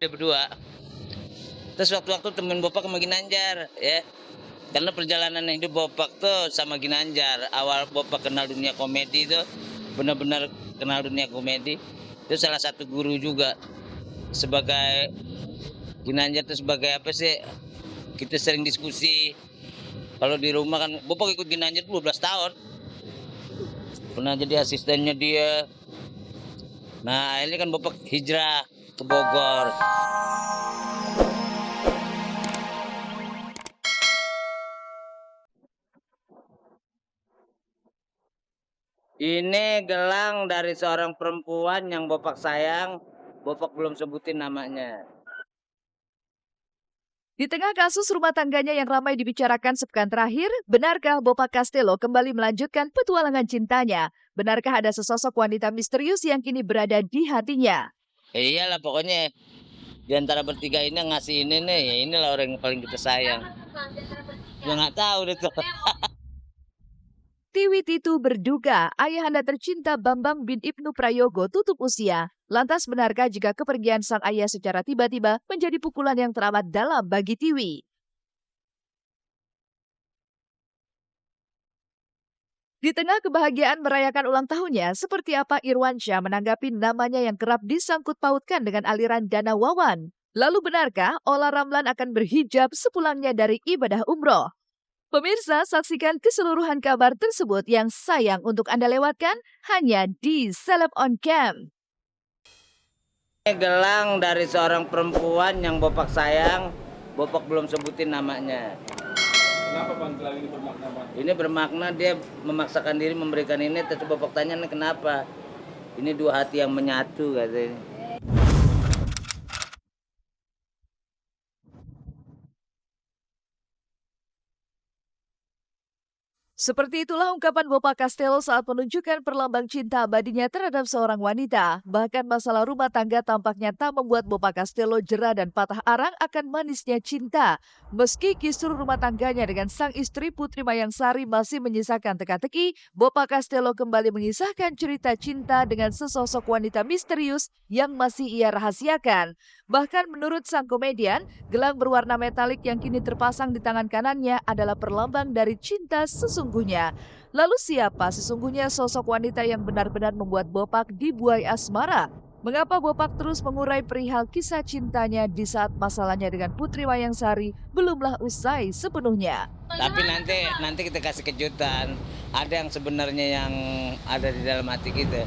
ada berdua. Terus waktu-waktu temen Bopak sama Ginanjar ya. Karena perjalanan hidup Bopak tuh sama Ginanjar. Awal Bopak kenal dunia komedi tuh benar-benar kenal dunia komedi. Itu salah satu guru juga. Sebagai Ginanjar tuh sebagai apa sih? Kita sering diskusi. Kalau di rumah kan Bopak ikut Ginanjar 12 tahun. Pernah jadi asistennya dia. Nah, ini kan Bopak hijrah ke Bogor. Ini gelang dari seorang perempuan yang Bopak sayang. Bopak belum sebutin namanya. Di tengah kasus rumah tangganya yang ramai dibicarakan sepekan terakhir, benarkah Bopak Castello kembali melanjutkan petualangan cintanya? Benarkah ada sesosok wanita misterius yang kini berada di hatinya? Iyalah pokoknya di antara bertiga ini yang ngasih ini nih, ya inilah orang yang paling kita sayang. Ya nggak tahu deh tuh. Tiwi Titu berduga ayahanda tercinta Bambang bin Ibnu Prayogo tutup usia. Lantas benarkah jika kepergian sang ayah secara tiba-tiba menjadi pukulan yang teramat dalam bagi Tiwi? Di tengah kebahagiaan merayakan ulang tahunnya, seperti apa Irwansyah menanggapi namanya yang kerap disangkut pautkan dengan aliran dana Wawan? Lalu benarkah Ola Ramlan akan berhijab sepulangnya dari ibadah umroh? Pemirsa, saksikan keseluruhan kabar tersebut yang sayang untuk Anda lewatkan hanya di Celeb on Cam. Ini gelang dari seorang perempuan yang Bopak sayang. Bopak belum sebutin namanya. Kenapa Bang gelang ini bermakna Bang? Ini bermakna dia memaksakan diri memberikan ini. Terus Bopak tanya nih kenapa? Ini dua hati yang menyatu katanya. Seperti itulah ungkapan Bopak Castello saat menunjukkan perlambang cinta abadinya terhadap seorang wanita. Bahkan masalah rumah tangga tampaknya tak membuat Bopak Castello jera dan patah arang akan manisnya cinta. Meski kisru rumah tangganya dengan sang istri Putri Mayangsari masih menyisakan teka-teki, Bopak Castello kembali mengisahkan cerita cinta dengan sesosok wanita misterius yang masih ia rahasiakan. Bahkan menurut sang komedian, gelang berwarna metalik yang kini terpasang di tangan kanannya adalah perlambang dari cinta sesungguhnya. Lalu siapa sesungguhnya sosok wanita yang benar-benar membuat Bopak dibuai asmara? Mengapa Bopak terus mengurai perihal kisah cintanya di saat masalahnya dengan Putri Mayangsari belumlah usai sepenuhnya? Tapi nanti kita kasih kejutan. Ada yang sebenarnya yang ada di dalam hati kita.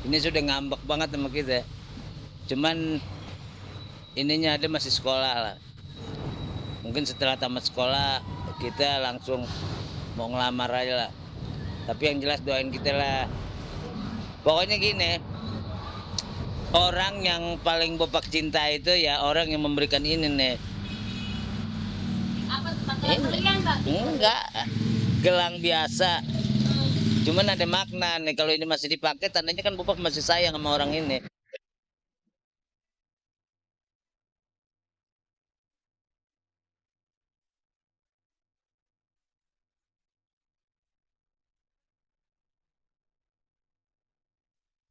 Ini sudah ngambek banget sama kita. Cuman ininya ada masih sekolah lah. Mungkin setelah tamat sekolah kita langsung mau ngelamar aja lah. Tapi yang jelas doain kita lah. Pokoknya gini, orang yang paling Bopak cinta itu ya orang yang memberikan ini nih. Apa tuh pakai berlian Mbak? Enggak, gelang biasa. Cuman ada makna nih kalau ini masih dipakai tandanya kan Bopak masih sayang sama orang ini.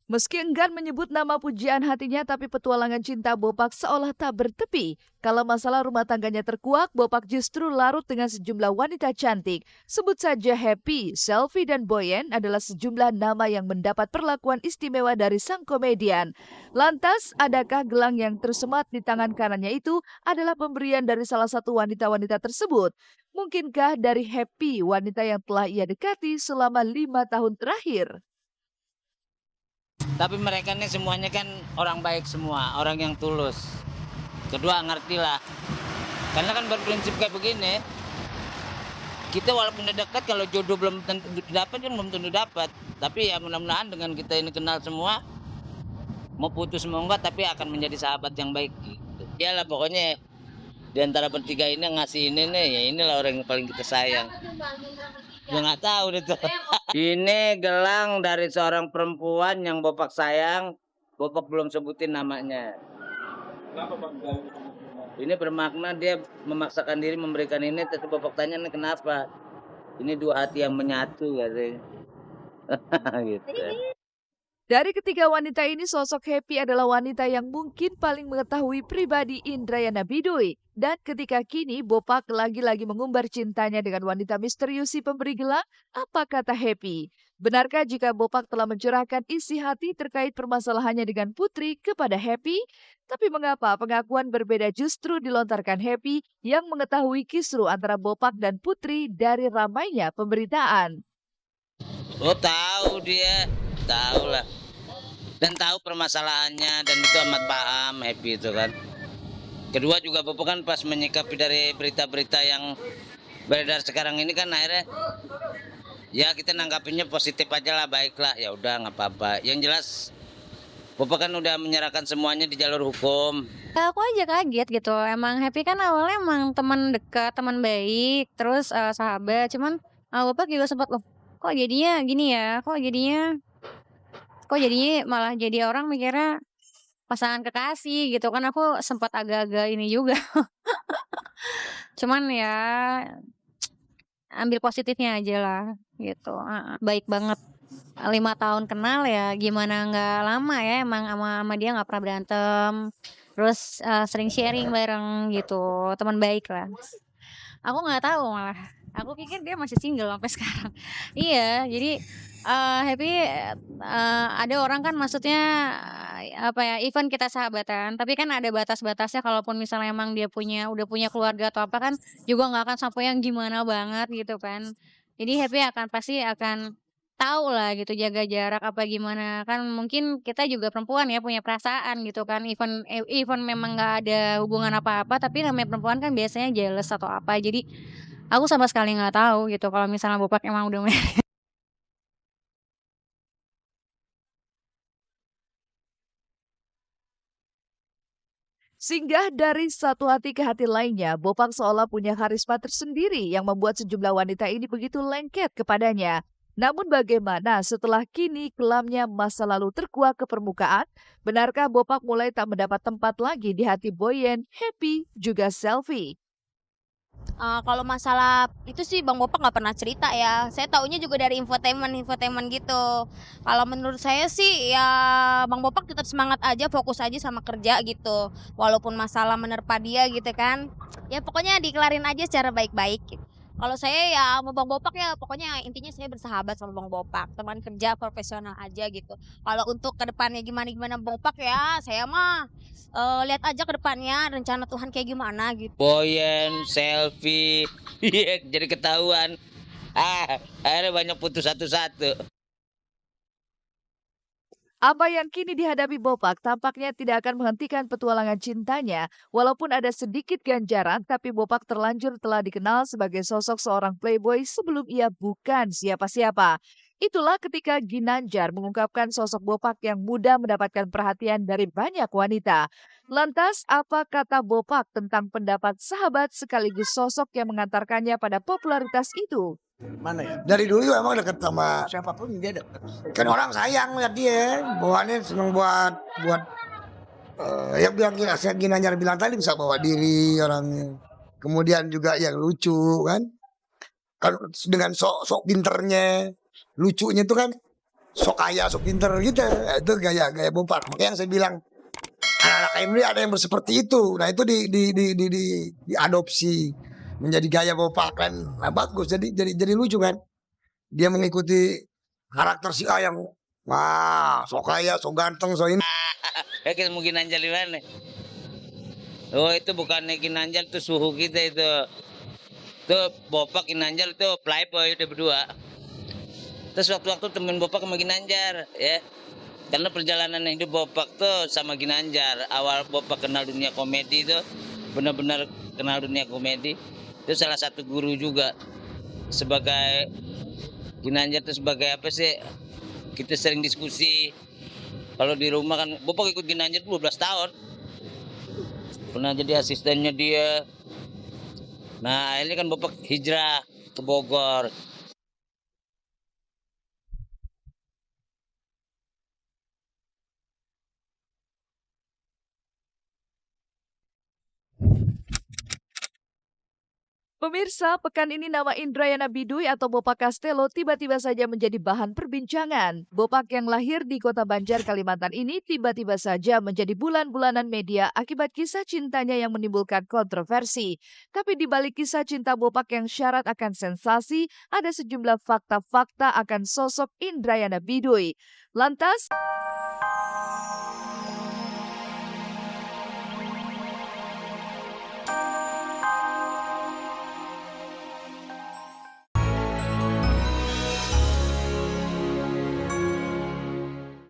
Meski enggan menyebut nama pujian hatinya, tapi petualangan cinta Bopak seolah tak bertepi. Kalau masalah rumah tangganya terkuak, Bopak justru larut dengan sejumlah wanita cantik. Sebut saja Happy, Selfie, dan Boyen adalah sejumlah nama yang mendapat perlakuan istimewa dari sang komedian. Lantas, adakah gelang yang tersemat di tangan kanannya itu adalah pemberian dari salah satu wanita-wanita tersebut? Mungkinkah dari Happy, wanita yang telah ia dekati selama 5 tahun terakhir? Tapi mereka nih semuanya kan orang baik semua, orang yang tulus. Kedua ngertilah. Karena kan berprinsip kayak begini. Kita walaupun udah dekat kalau jodoh belum tentu dapat kan belum tentu dapat. Tapi ya mudah-mudahan dengan kita ini kenal semua, mau putus mau enggak tapi akan menjadi sahabat yang baik gitu. Iyalah pokoknya di antara bertiga ini yang ngasih ini nih, ya inilah orang yang paling kita sayang. Ya nggak tahu deh tuh. Ini gelang dari seorang perempuan yang Bopak sayang. Bopak belum sebutin namanya. Kenapa Bang gelang ini bermakna? Ini bermakna dia memaksakan diri memberikan ini. Terus Bopak tanya nih kenapa? Ini dua hati yang menyatu katanya. Gitu. Dari ketiga wanita ini, sosok Happy adalah wanita yang mungkin paling mengetahui pribadi Indrayana Bidui. Dan ketika kini Bopak lagi-lagi mengumbar cintanya dengan wanita misterius si pemberi gelang, apa kata Happy? Benarkah jika Bopak telah mencurahkan isi hati terkait permasalahannya dengan Putri kepada Happy? Tapi mengapa pengakuan berbeda justru dilontarkan Happy yang mengetahui kisru antara Bopak dan Putri dari ramainya pemberitaan? Oh tahu dia, tahu lah. Dan tahu permasalahannya dan itu amat paham Happy itu kan. Kedua juga Bobo kan pas menyikapi dari berita-berita yang beredar sekarang ini kan akhirnya ya kita nanggapinnya positif aja lah, baiklah, ya udah nggak apa-apa. Yang jelas Bobo kan udah menyerahkan semuanya di jalur hukum. Aku aja kaget gitu. Emang Happy kan awalnya emang teman dekat, teman baik, terus sahabat. Cuman Bapak juga sempat loh, kok jadinya gini ya? Kok jadinya malah jadi orang mikirnya pasangan kekasih gitu kan. Aku sempat agak-agak ini juga. Cuman ya ambil positifnya aja lah gitu. Baik banget. 5 tahun kenal ya gimana nggak lama ya emang sama dia nggak pernah berantem. Terus sering sharing bareng gitu, teman baik lah. Aku nggak tahu malah. Aku pikir dia masih single sampai sekarang. Iya, jadi Happy ada orang kan maksudnya apa ya, even kita sahabatan, tapi kan ada batas-batasnya kalaupun misalnya emang dia udah punya keluarga atau apa kan juga nggak akan sampai yang gimana banget gitu kan. Jadi Happy pasti akan tahu lah gitu jaga jarak apa gimana. Kan mungkin kita juga perempuan ya punya perasaan gitu kan. Even memang nggak ada hubungan apa-apa tapi namanya perempuan kan biasanya jealous atau apa. Jadi aku sama sekali nggak tahu gitu kalau misalnya Bopak emang udah Singgah dari satu hati ke hati lainnya, Bopak seolah punya karisma tersendiri yang membuat sejumlah wanita ini begitu lengket kepadanya. Namun bagaimana setelah kini kelamnya masa lalu terkuak ke permukaan? Benarkah Bopak mulai tak mendapat tempat lagi di hati Boyen, Happy, juga Selfie? Kalau masalah itu sih Bang Bopak nggak pernah cerita ya. Saya taunya juga dari infotainment gitu. Kalau menurut saya sih ya Bang Bopak tetap semangat aja, fokus aja sama kerja gitu. Walaupun masalah menerpa dia gitu kan. Ya pokoknya dikelarin aja secara baik-baik gitu. Kalau saya ya sama Bang Bopak ya pokoknya intinya saya bersahabat sama Bang Bopak, teman kerja profesional aja gitu. Kalau untuk ke depannya gimana-gimana Bang Bopak ya saya mah lihat aja ke depannya rencana Tuhan kayak gimana gitu. Boyen, Selfie, iya, jadi ketahuan. Akhirnya banyak putus satu-satu. Apa yang kini dihadapi Bopak tampaknya tidak akan menghentikan petualangan cintanya. Walaupun ada sedikit ganjaran, tapi Bopak terlanjur telah dikenal sebagai sosok seorang playboy sebelum ia bukan siapa-siapa. Itulah ketika Ginanjar mengungkapkan sosok Bopak yang mudah mendapatkan perhatian dari banyak wanita. Lantas, apa kata Bopak tentang pendapat sahabat sekaligus sosok yang mengantarkannya pada popularitas itu? Mana ya? Dari dulu emang deket sama siapapun dia deket. Kan orang sayang lihat dia, bawaannya seneng buat ya bilang Ginanjar bilang tadi bisa bawa diri orangnya. Kemudian juga yang lucu kan, kan dengan sok pinternya, lucunya itu kan sok kaya, sok pinter gitu. Itu gaya Bopak. Makanya saya bilang anak-anak ini ada yang seperti itu. Nah itu diadopsi menjadi gaya Bopak kan. Nah bagus, jadi lucu kan. Dia mengikuti karakter si A yang wah sok kaya, sok ganteng, sok ini. Kita mungkin Anjal di mana? Oh itu bukan Ginanjar, itu suhu kita itu. Tuh Bopak Ginanjar itu playboy udah berdua. Terus waktu-waktu temen Bopak sama Ginanjar ya. Karena perjalanan hidup Bopak tuh sama Ginanjar. Awal Bopak kenal dunia komedi itu benar-benar kenal dunia komedi. Itu salah satu guru juga. Sebagai Ginanjar itu sebagai apa sih? Kita sering diskusi. Kalau di rumah kan Bopak ikut Ginanjar 12 tahun. Pernah jadi asistennya dia. Nah, ini kan Bopak hijrah ke Bogor. Pemirsa, pekan ini nama Indrayana Biduy atau Bopak Castello tiba-tiba saja menjadi bahan perbincangan. Bopak yang lahir di Kota Banjar, Kalimantan ini tiba-tiba saja menjadi bulan-bulanan media akibat kisah cintanya yang menimbulkan kontroversi. Tapi di balik kisah cinta Bopak yang syarat akan sensasi, ada sejumlah fakta-fakta akan sosok Indrayana Biduy. Lantas,